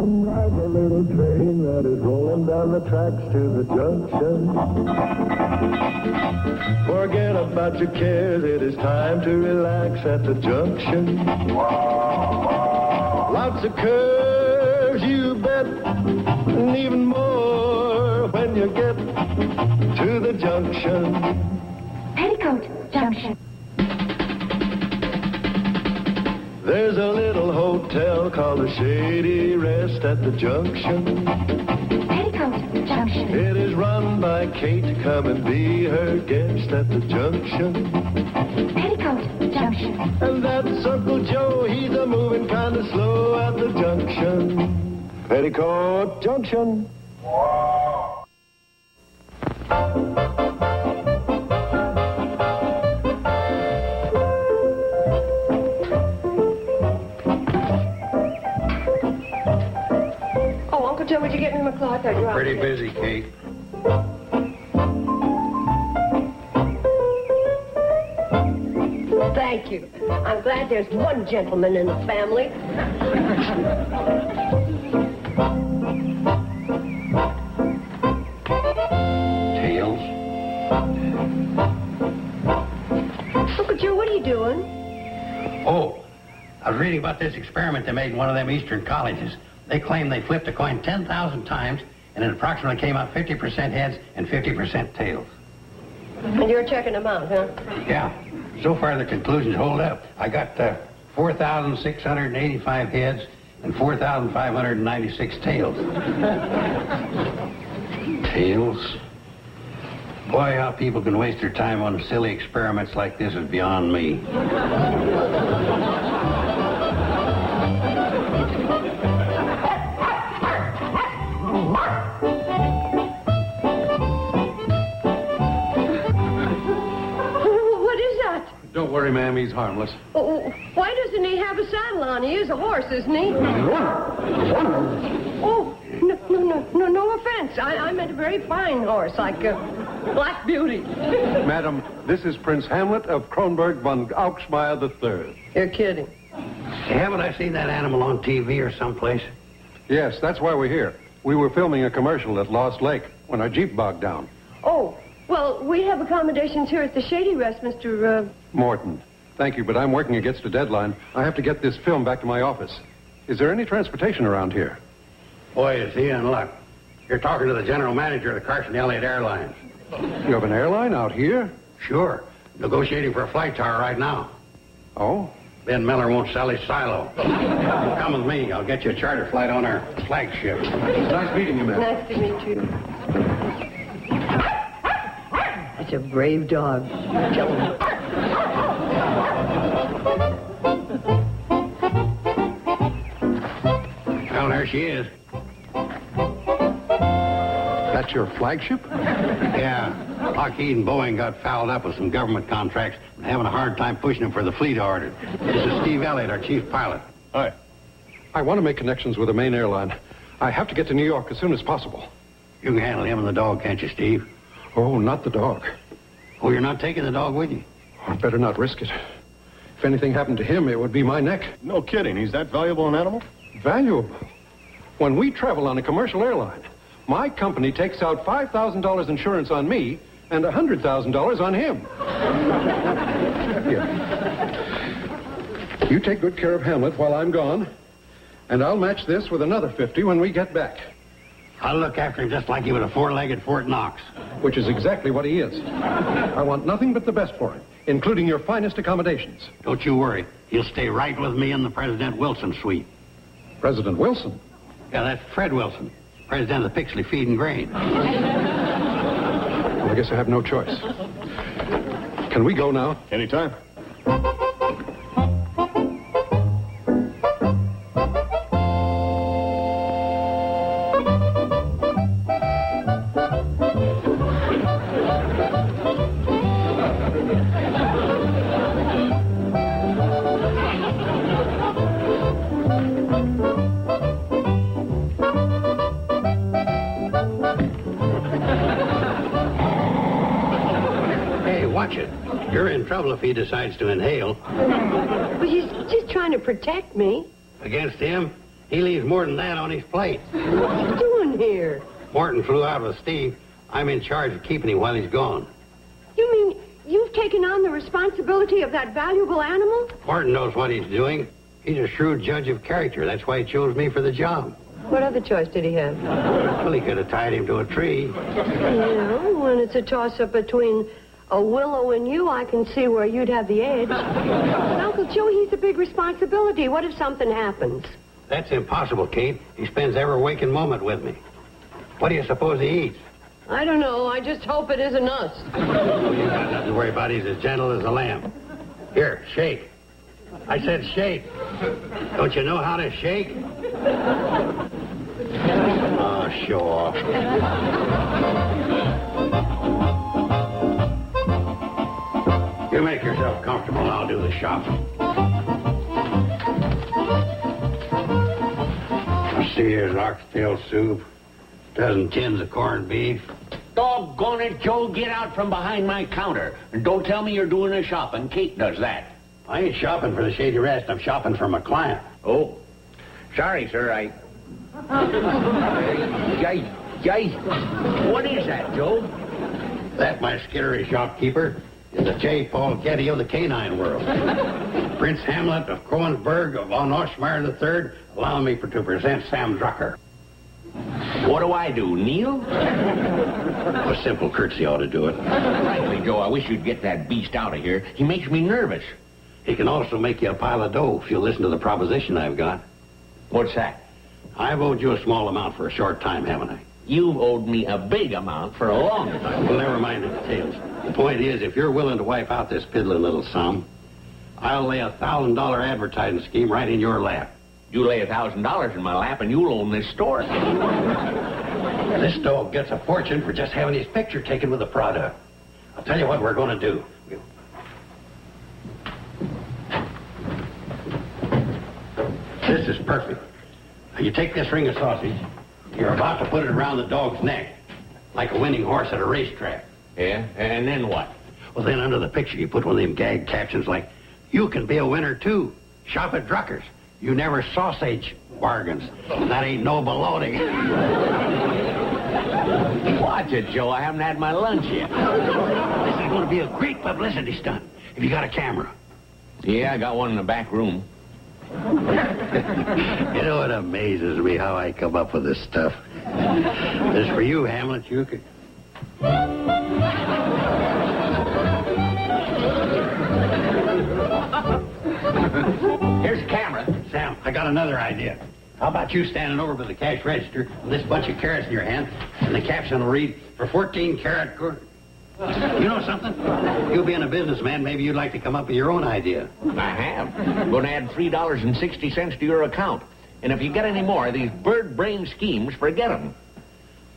Come ride the little train that is rolling down the tracks to the junction. Forget about your cares, it is time to relax at the junction. Lots of curves, you bet, and even more when you get to the junction. Petticoat Junction. There's a little hotel called the Shady Rest at the junction. Petticoat Junction. It is run by Kate. Come and be her guest at the junction. Petticoat Junction. And that's Uncle Joe. He's a moving kind of slow at the junction. Petticoat Junction. Joe, would you get me my cloth? I'm pretty busy, Kate. Thank you. I'm glad there's one gentleman in the family. Tails. Uncle Joe, what are you doing? Oh, I was reading about this experiment they made in one of them eastern colleges. They claim they flipped a coin 10,000 times, and it approximately came out 50% heads and 50% tails. And you're checking them out, huh? Yeah. So far, the conclusions hold up. I got 4,685 heads and 4,596 tails. Tails? Boy, how people can waste their time on silly experiments like this is beyond me. Don't worry, ma'am, he's harmless. Oh, why doesn't he have a saddle on? He is a horse, isn't he? Oh, no offense. I meant a very fine horse, like a Black Beauty. Madam, this is Prince Hamlet of Kronberg von Augschmeyer III. You're kidding. Haven't I seen that animal on TV or someplace? Yes, that's why we're here. We were filming a commercial at Lost Lake when our Jeep bogged down. Oh, well, we have accommodations here at the Shady Rest, Mr. Morton. Thank you, but I'm working against a deadline. I have to get this film back to my office. Is there any transportation around here? Boy, is he in luck. You're talking to the general manager of the Carson Elliott Airlines. You have an airline out here? Sure. Negotiating for a flight tower right now. Oh? Ben Miller won't sell his silo. Come with me. I'll get you a charter flight on our flagship. Nice meeting you, ma'am. Nice to meet you. It's a brave dog. Kill him. Well, there she is. That's your flagship? Yeah. Lockheed and Boeing got fouled up with some government contracts and having a hard time pushing them for the fleet order. This is Steve Elliott, our chief pilot. Hi. I want to make connections with the main airline. I have to get to New York as soon as possible. You can handle him and the dog, can't you, Steve? Oh, not the dog. Oh, you're not taking the dog with you? I'd better not risk it. If anything happened to him, it would be my neck. No kidding. He's that valuable an animal? Valuable? When we travel on a commercial airline, my company takes out $5,000 insurance on me and $100,000 on him. Here. You take good care of Hamlet while I'm gone, and I'll match this with another 50 when we get back. I'll look after him just like he was a four-legged Fort Knox. Which is exactly what he is. I want nothing but the best for him, including your finest accommodations. Don't you worry. He'll stay right with me in the President Wilson suite. President Wilson? Yeah, that's Fred Wilson, president of the Pixley Feed and Grain. Well, I guess I have no choice. Can we go now? Anytime. Watch it. You're in trouble if he decides to inhale. But he's just trying to protect me. Against him, He leaves more than that on his plate. What are you doing here? Morton flew out with Steve. I'm in charge of keeping him while he's gone. You mean you've taken on the responsibility of that valuable animal? Morton knows what he's doing. He's a shrewd judge of character. That's why he chose me for the job. What other choice did he have? Well, he could have tied him to a tree. When it's a toss-up between a willow and you, I can see where you'd have the edge. But Uncle Joe, he's a big responsibility. What if something happens? That's impossible, Kate. He spends every waking moment with me. What do you suppose he eats? I don't know. I just hope it isn't us. Oh, you got nothing to worry about. He's as gentle as a lamb. Here, shake. I said shake. Don't you know how to shake? Oh, show off. You make yourself comfortable and I'll do the shopping. See, here's oxtail soup, dozen tins of corned beef. Doggone it, Joe, get out from behind my counter. And don't tell me you're doing the shopping. Kate does that. I ain't shopping for the Shady Rest. I'm shopping for my client. Oh. Sorry, sir, What is that, Joe? That, my skittery shopkeeper, is the J. Paul Getty of the canine world. Prince Hamlet of Coensburg of von Oschmeyer III, allow me to present Sam Drucker. What do I do, kneel? A simple courtesy ought to do it. Frankly, Joe, I wish you'd get that beast out of here. He makes me nervous. He can also make you a pile of dough if you'll listen to the proposition I've got. What's that? I've owed you a small amount for a short time, haven't I? You've owed me a big amount for a long time. Well, never mind the details. The point is, if you're willing to wipe out this piddling little sum, I'll lay $1,000 advertising scheme right in your lap. You lay $1,000 in my lap and you'll own this store. This dog gets a fortune for just having his picture taken with the product. I'll tell you what we're going to do. This is perfect. Now, you take this ring of sausage, you're about to put it around the dog's neck, like a winning horse at a racetrack. Yeah? And then what? Well, then under the picture, you put one of them gag captions like, "You can be a winner, too. Shop at Drucker's. You never sausage bargains. That ain't no baloney." Watch it, Joe. I haven't had my lunch yet. This is going to be a great publicity stunt. Have you got a camera? Yeah, I got one in the back room. You know, it amazes me how I come up with this stuff. This for you, Hamlet. You could... Here's the camera. Sam, I got another idea. How about you standing over by the cash register with this bunch of carrots in your hand, and the caption will read, "For 14 carat..." You know something? You being a businessman, maybe you'd like to come up with your own idea. I have. I'm going to add $3.60 to your account. And if you get any more of these bird-brain schemes, forget them.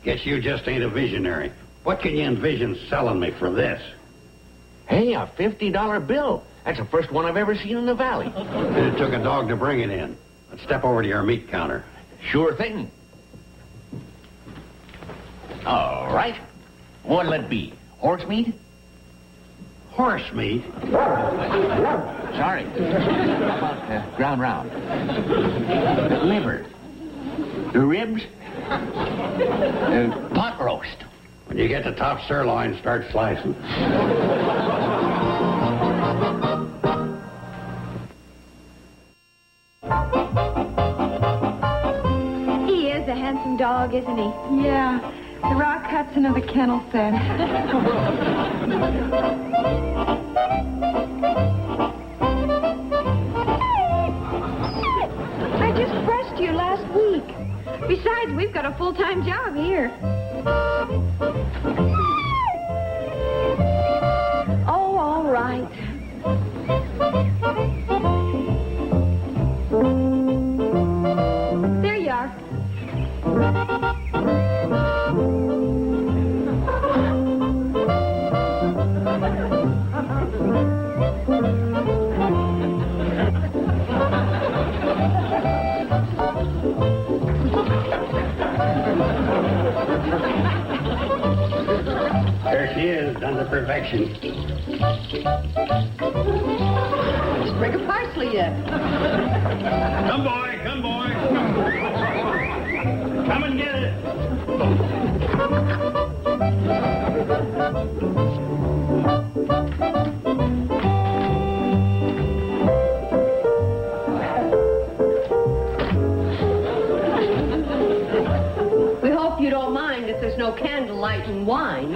Guess you just ain't a visionary. What can you envision selling me for this? Hey, a $50 bill. That's the first one I've ever seen in the valley. It took a dog to bring it in. Let's step over to your meat counter. Sure thing. All right. What'll it be? Horse meat? Horse meat? Sorry. How about ground round? Liver? Ribs? Pot roast? When you get the top sirloin, start slicing. He is a handsome dog, isn't he? Yeah, the Rock Hudson of the kennel said. I just pressed you last week. Besides, we've got a full-time job here. Oh, all right. There you are. There she is, done to perfection. Sprig of parsley yet. Come, boy, come, boy. some wine.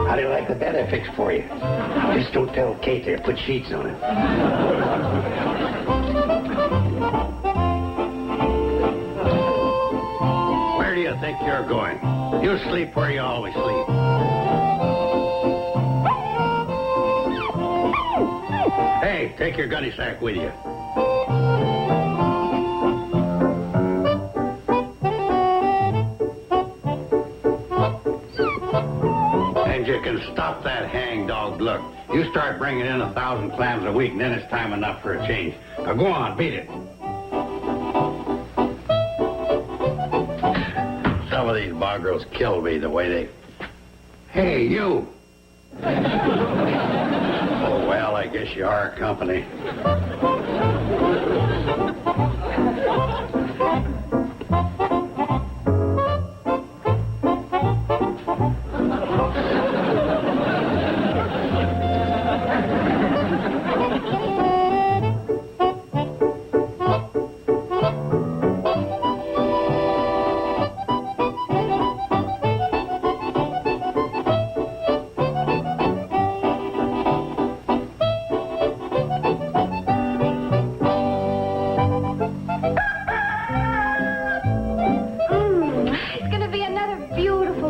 How do you like the bed I fixed for you? Just don't tell Kate there. Put sheets on it. Where do you think you're going? You sleep where you always sleep. Hey, take your gunny sack with you. And you can stop that hangdog look. You start bringing in 1,000 clams a week, and then it's time enough for a change. Now go on, beat it. Some of these bar girls kill me the way they... Hey, you! Oh, well, I guess you are company.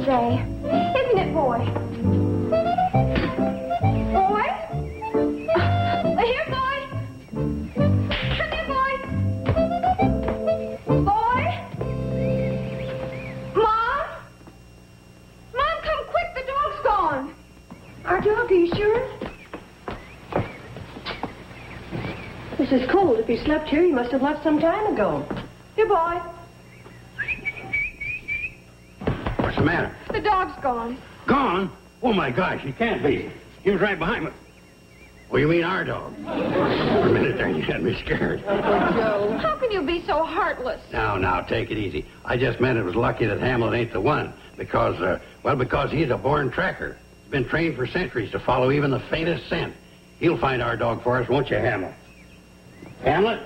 Day. Isn't it, boy? Boy? Here, boy. Come here, boy. Boy? Mom? Mom, come quick. The dog's gone. Our dog, are you sure? This is cold. If he slept here, he must have left some time ago. Here, boy. What's the matter? The dog's gone. Gone? Oh, my gosh, he can't be. He was right behind me. Well, you mean our dog? For a minute there, you had me scared. Joe. How can you be so heartless? Now, take it easy. I just meant it was lucky that Hamlet ain't the one. Because he's a born tracker. He's been trained for centuries to follow even the faintest scent. He'll find our dog for us, won't you, Hamlet? Hamlet?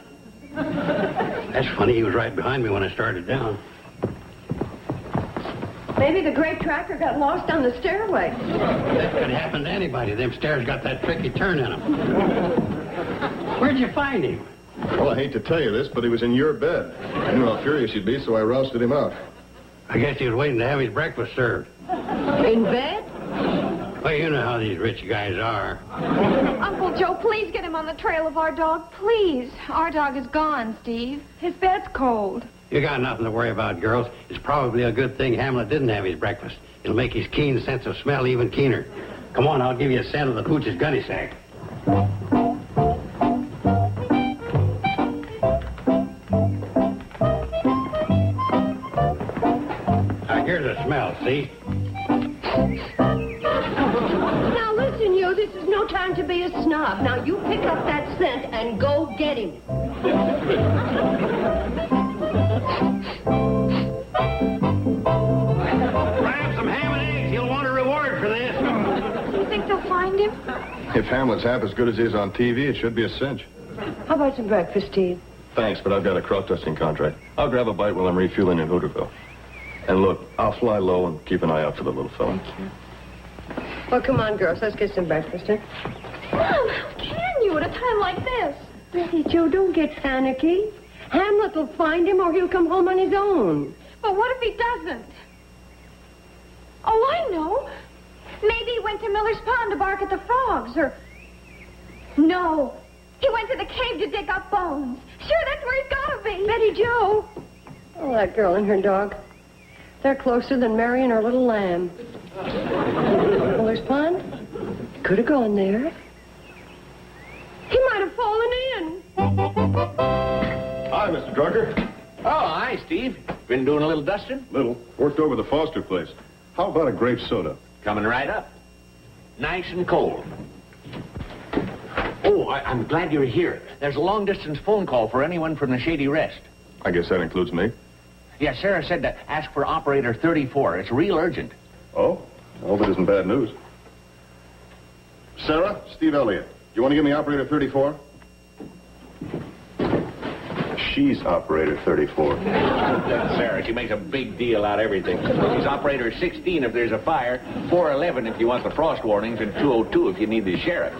That's funny, he was right behind me when I started down. Maybe the great tracker got lost on the stairway. That could happen to anybody. Them stairs got that tricky turn in them. Where'd you find him? Well, I hate to tell you this, but he was in your bed. I knew how furious you'd be, so I rousted him out. I guess he was waiting to have his breakfast served. In bed? Well, you know how these rich guys are. Uncle Joe, please get him on the trail of our dog. Please. Our dog is gone, Steve. His bed's cold. You got nothing to worry about, girls. It's probably a good thing Hamlet didn't have his breakfast. It'll make his keen sense of smell even keener. Come on, I'll give you a scent of the pooch's gunny sack. Now, here's a smell, see? Now, listen, you. This is no time to be a snob. Now, you pick up that scent and go get him. Grab some ham and eggs. He'll want a reward for this. Do you think they'll find him? If Hamlet's half as good as he is on TV, it should be a cinch. How about some breakfast, Steve? Thanks, but I've got a crop dusting contract. I'll grab a bite while I'm refueling in Hooterville. And look, I'll fly low and keep an eye out for the little fella. Thank you. Well, come on, girls. Let's get some breakfast, huh? Mom, how can you at a time like this? Betty Joe, don't get panicky. Hamlet will find him or he'll come home on his own. But what if he doesn't? Oh, I know. Maybe he went to Miller's Pond to bark at the frogs, or... No. He went to the cave to dig up bones. Sure, that's where he's got to be. Betty Joe. Oh, that girl and her dog. They're closer than Mary and her little lamb. Miller's Pond? Could have gone there. He might have fallen in. Hi, Mr. Drucker. Oh, hi, Steve. Been doing a little dusting? Little. Worked over the Foster place. How about a grape soda? Coming right up. Nice and cold. Oh, I'm glad you're here. There's a long-distance phone call for anyone from the Shady Rest. I guess that includes me. Yeah, Sarah said to ask for operator 34. It's real urgent. Oh? I hope it isn't bad news. Sarah, Steve Elliott. You want to give me operator 34? She's operator 34. Sarah, she makes a big deal out of everything. She's operator 16 if there's a fire, 411 if you want the frost warnings, and 202 if you need the sheriff.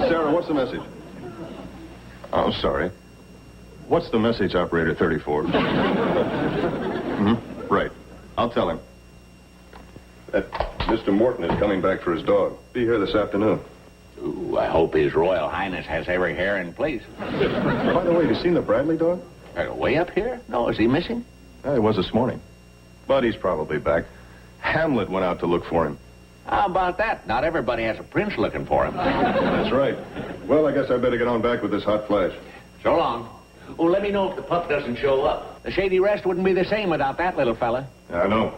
Sarah, what's the message? Oh, sorry. What's the message, operator 34? Right. I'll tell him. That Mr. Morton is coming back for his dog. Be here this afternoon. Ooh, I hope His Royal Highness has every hair in place. By the way, have you seen the Bradley dog? Way up here? No, is he missing? He was this morning. But he's probably back. Hamlet went out to look for him. How about that? Not everybody has a prince looking for him. That's right. Well, I guess I better get on back with this hot flash. So long. Oh, let me know if the pup doesn't show up. The Shady Rest wouldn't be the same without that little fella. I know.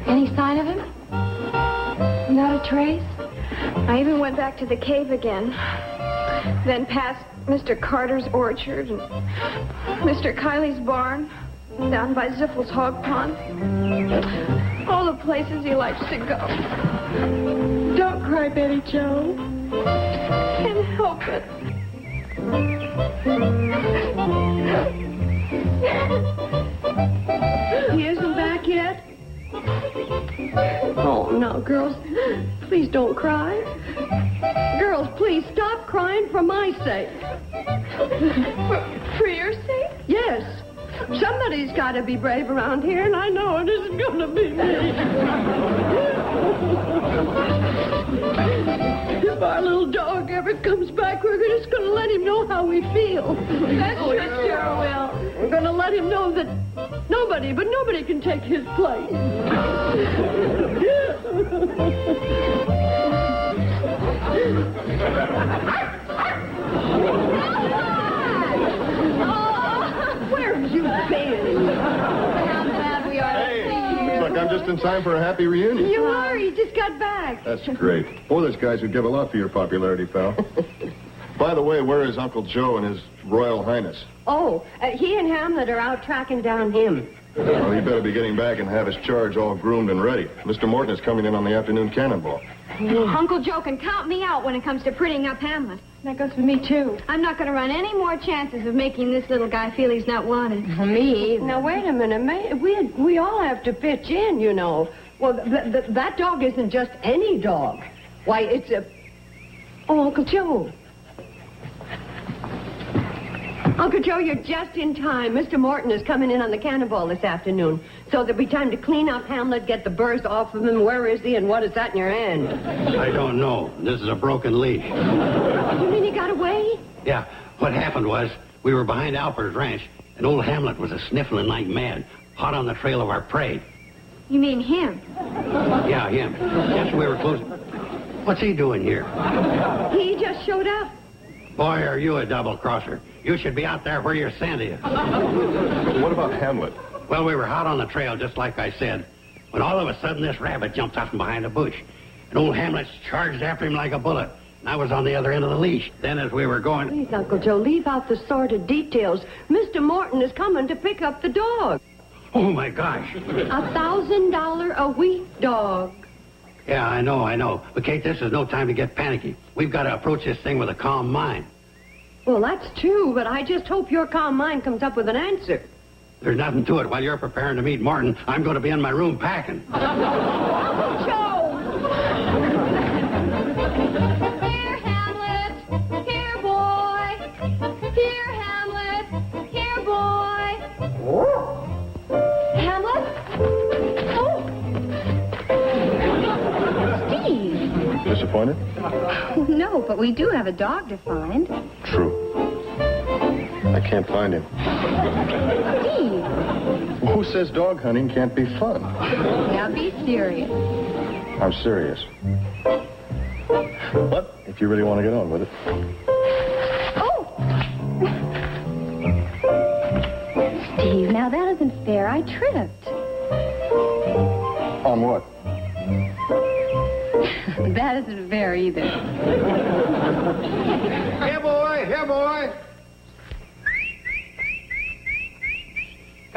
Any sign of him? Not a trace? I even went back to the cave again. Then past Mr. Carter's orchard and Mr. Kiley's barn, down by Ziffel's hog pond. All the places he likes to go. Don't cry, Betty Jo. Can't help it. He isn't back yet? Oh, no, girls. Please don't cry. Girls, please stop crying for my sake. For your sake? Yes. Somebody's got to be brave around here, and I know it isn't going to be me. If our little dog ever comes back, we're just going to let him know how we feel. That's sure will. We're going to let him know that nobody can take his place. Where have you been? How glad we are to see you. Looks like I'm just in time for a happy reunion. You are. He just got back. That's great. Boy, those guys would give a lot for your popularity, pal. By the way, where is Uncle Joe and his Royal Highness? Oh, he and Hamlet are out tracking down him. Well, he better be getting back and have his charge all groomed and ready. Mr. Morton is coming in on the afternoon cannonball. Uncle Joe can count me out when it comes to prettying up Hamlet. That goes for me, too. I'm not going to run any more chances of making this little guy feel he's not wanted. Me either. Now, wait a minute. We all have to pitch in, you know. Well, that dog isn't just any dog. Why, it's a... Oh, Uncle Joe. Uncle Joe, you're just in time. Mr. Morton is coming in on the cannonball this afternoon. So there'll be time to clean up Hamlet, get the burrs off of him. Where is he, and what is that in your hand? I don't know. This is a broken leash. You mean he got away? Yeah, what happened was we were behind Alper's ranch, and old Hamlet was a-sniffling like mad, hot on the trail of our prey. You mean him? Yeah, him. Yes, we were close. What's he doing here? He just showed up. Boy, are you a double-crosser. You should be out there where your scent is. What about Hamlet? Well, we were hot on the trail, just like I said, when all of a sudden this rabbit jumps out from behind a bush. And old Hamlet charged after him like a bullet. And I was on the other end of the leash. Then as we were going... Please, Uncle Joe, leave out the sordid details. Mr. Morton is coming to pick up the dog. Oh, my gosh. $1,000 a week dog. Yeah, I know. But, Kate, this is no time to get panicky. We've got to approach this thing with a calm mind. Well, that's true, but I just hope your calm mind comes up with an answer. There's nothing to it. While you're preparing to meet Morton, I'm going to be in my room packing. Joe! Here, Hamlet. Here, boy. Here, Hamlet. Here, boy. Hamlet? Oh. Steve. Disappointed? No, but we do have a dog to find. True. I can't find him. Steve. Who says dog hunting can't be fun? Now be serious. I'm serious. But if you really want to get on with it. Oh! Steve, now that isn't fair. I tripped. On what? That isn't fair either. Here, boy.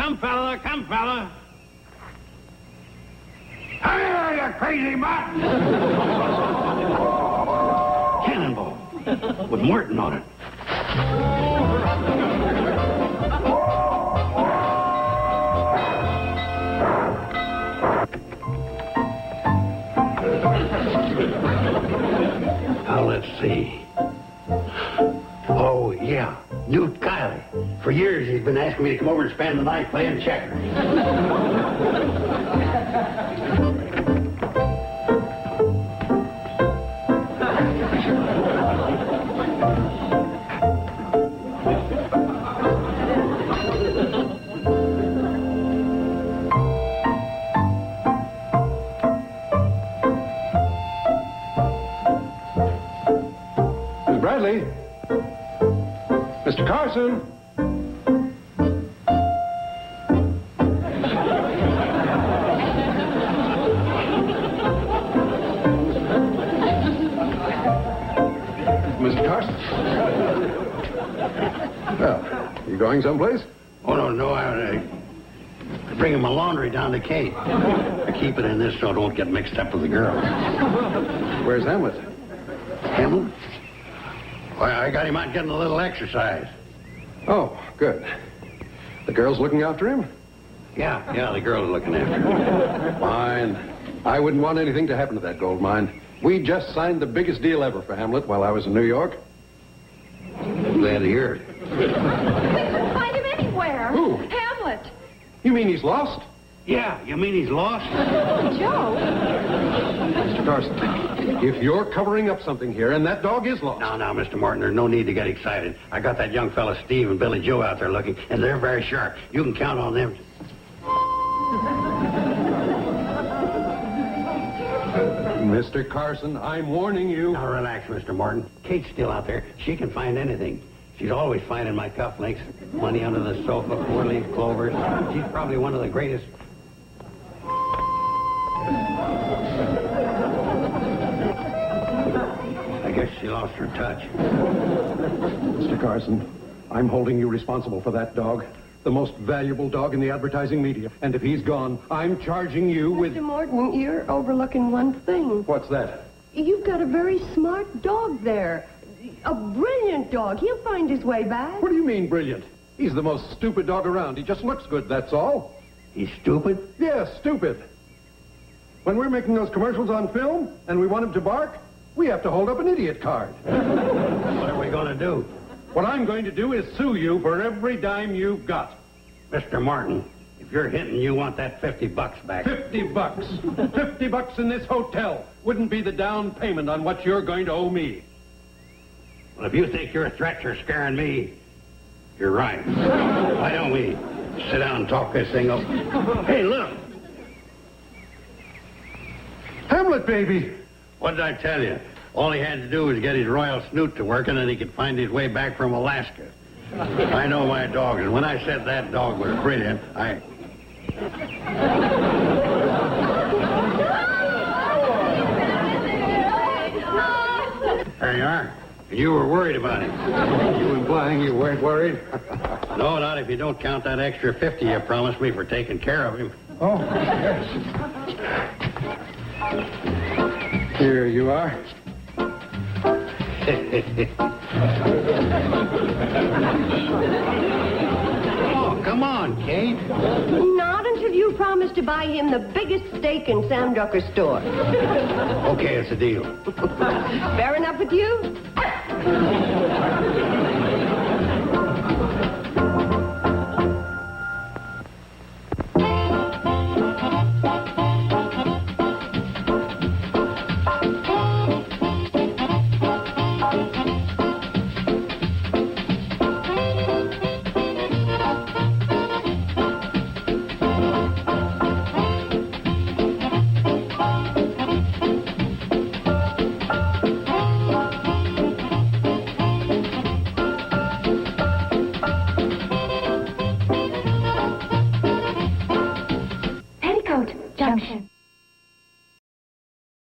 Come, fella, come, fella. Hey, you crazy mutt! Cannonball with Morton on it. Now, let's see. Oh, yeah, Newt Kiley. For years, he's been asking me to come over and spend the night playing checkers. Miss Bradley? Mr. Carson? Mr. Carson? Well, you going someplace? Oh, no, I bring him my laundry down to Kate. I keep it in this so it won't get mixed up with the girls. Where's Hamlet? Hamlin? Why, I got him out getting a little exercise. Oh, good. The girl's looking after him? Yeah, the girl's looking after him. Fine. I wouldn't want anything to happen to that gold mine. We just signed the biggest deal ever for Hamlet while I was in New York. Glad to hear it. We couldn't find him anywhere. Who? Hamlet. You mean he's lost? Yeah, you mean he's lost? Joe. Mr. Carson, if you're covering up something here and that dog is lost... Now, Mr. Martin, there's no need to get excited. I got that young fella Steve and Billy Joe out there looking, and they're very sharp. You can count on them. Mr. Carson, I'm warning you. Now, relax, Mr. Martin. Kate's still out there. She can find anything. She's always finding my cufflinks, money under the sofa, four-leaf clovers. She's probably one of the greatest... I guess she lost her touch. Mr. Carson, I'm holding you responsible for that dog. The most valuable dog in the advertising media. And if he's gone, I'm charging you with... Mr. Morton, you're overlooking one thing. What's that? You've got a very smart dog there. A brilliant dog. He'll find his way back. What do you mean, brilliant? He's the most stupid dog around. He just looks good, that's all. He's stupid? Yes, stupid. When we're making those commercials on film and we want him to bark, we have to hold up an idiot card. What are we going to do? What I'm going to do is sue you for every dime you've got. Mr. Martin, if you're hitting, you want that $50 back. $50. $50 in this hotel wouldn't be the down payment on what you're going to owe me. Well, if you think your threats are scaring me, you're right. Why don't we sit down and talk this thing over? Hey, look. Hamlet, baby. What did I tell you? All he had to do was get his royal snoot to work, and then he could find his way back from Alaska. I know my dogs, and when I said that dog was brilliant, There you are. You were worried about him. You implying you weren't worried? No, not if you don't count that extra 50 you promised me for taking care of him. Oh, yes. Here you are. Oh, come on, Kate. Not until you promise to buy him the biggest steak in Sam Ducker's store. Okay, it's a deal. Fair enough with you? Petticoat Junction.